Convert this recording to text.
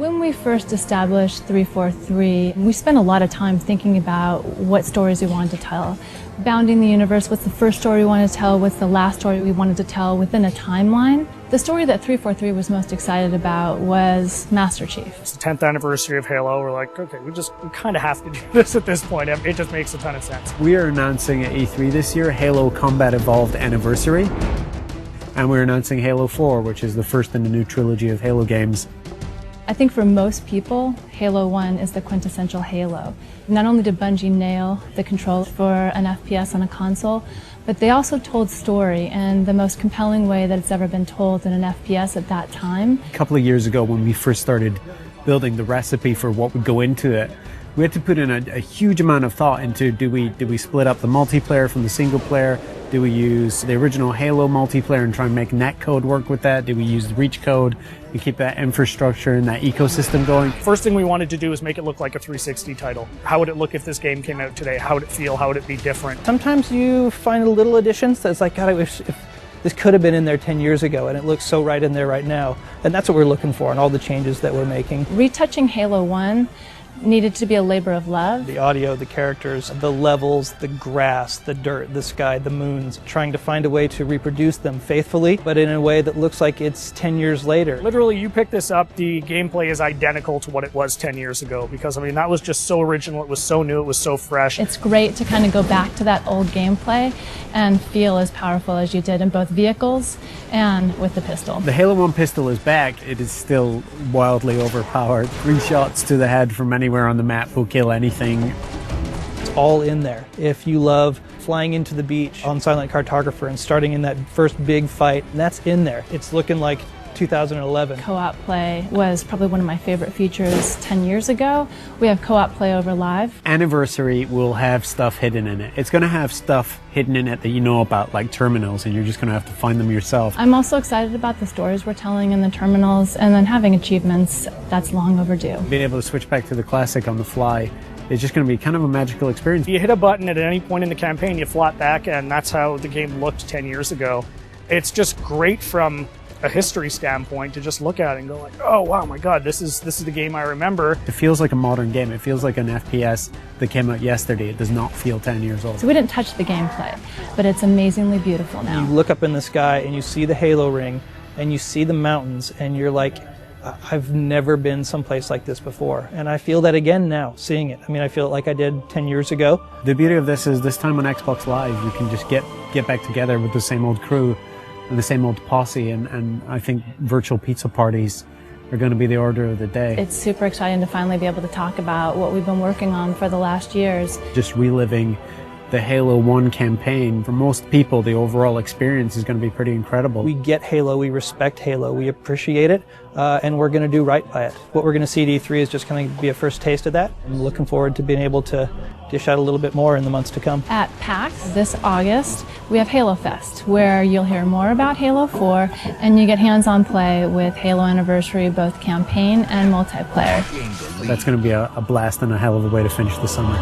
When we first established 343, we spent a lot of time thinking about what stories we wanted to tell. Bounding the universe, what's the first story we wanted to tell, what's the last story we wanted to tell within a timeline. The story that 343 was most excited about was Master Chief. It's the 10th anniversary of Halo. We're like, okay, we kind of have to do this at this point. It just makes a ton of sense. We are announcing at E3 this year Halo Combat Evolved Anniversary. And we're announcing Halo 4, which is the first in the new trilogy of Halo games. I think for most people, Halo 1 is the quintessential Halo. Not only did Bungie nail the controls for an FPS on a console, but they also told story in the most compelling way that it's ever been told in an FPS at that time. A couple of years ago, when we first started building the recipe for what would go into it, we had to put in a huge amount of thought into do we split up the multiplayer from the single player? Do we use the original Halo multiplayer and try and make netcode work with that? Do we use the Reach code and keep that infrastructure and that ecosystem going? First thing we wanted to do is make it look like a 360 title. How would it look if this game came out today? How would it feel? How would it be different? Sometimes you find little additions that's like, God, I wish if this could have been in there 10 years ago, and it looks so right in there right now. And that's what we're looking for in all the changes that we're making. Retouching Halo 1 needed to be a labor of love. The audio, the characters, the levels, the grass, the dirt, the sky, the moons, trying to find a way to reproduce them faithfully, but in a way that looks like it's 10 years later. Literally, you pick this up, the gameplay is identical to what it was 10 years ago, because I mean, that was just so original, it was so new, it was so fresh. It's great to kind of go back to that old gameplay and feel as powerful as you did in both vehicles and with the pistol. The Halo 1 pistol is back. It is still wildly overpowered. 3 shots to the head from anywhere on the map will kill anything. It's all in there. If you love flying into the beach on Silent Cartographer and starting in that first big fight, that's in there. It's looking like 2011. Co-op play was probably one of my favorite features 10 years ago. We have co-op play over live. Anniversary will have stuff hidden in it. It's going to have stuff hidden in it that you know about, like terminals, and you're just going to have to find them yourself. I'm also excited about the stories we're telling in the terminals, and then having achievements. That's long overdue. Being able to switch back to the classic on the fly is just going to be kind of a magical experience. You hit a button at any point in the campaign, you flop back, and that's how the game looked 10 years ago. It's just great from a history standpoint to just look at it and go like, oh wow, my god, this is the game I remember. It feels like a modern game. It feels like an FPS that came out yesterday. It does not feel 10 years old. So we didn't touch the gameplay, but it's amazingly beautiful now. You look up in the sky and you see the Halo ring and you see the mountains and you're like, I've never been someplace like this before. And I feel that again now, seeing it. I mean, I feel like I did 10 years ago. The beauty of this is this time on Xbox Live, you can just get back together with the same old crew and the same old posse, and I think virtual pizza parties are going to be the order of the day. It's super exciting to finally be able to talk about what we've been working on for the last years. Just reliving the Halo 1 campaign. For most people, the overall experience is going to be pretty incredible. We get Halo, we respect Halo, we appreciate it, and we're going to do right by it. What we're going to see at E3 is just going to be a first taste of that. I'm looking forward to being able to dish out a little bit more in the months to come. At PAX this August, we have Halo Fest, where you'll hear more about Halo 4, and you get hands-on play with Halo Anniversary, both campaign and multiplayer. That's going to be a blast and a hell of a way to finish the summer.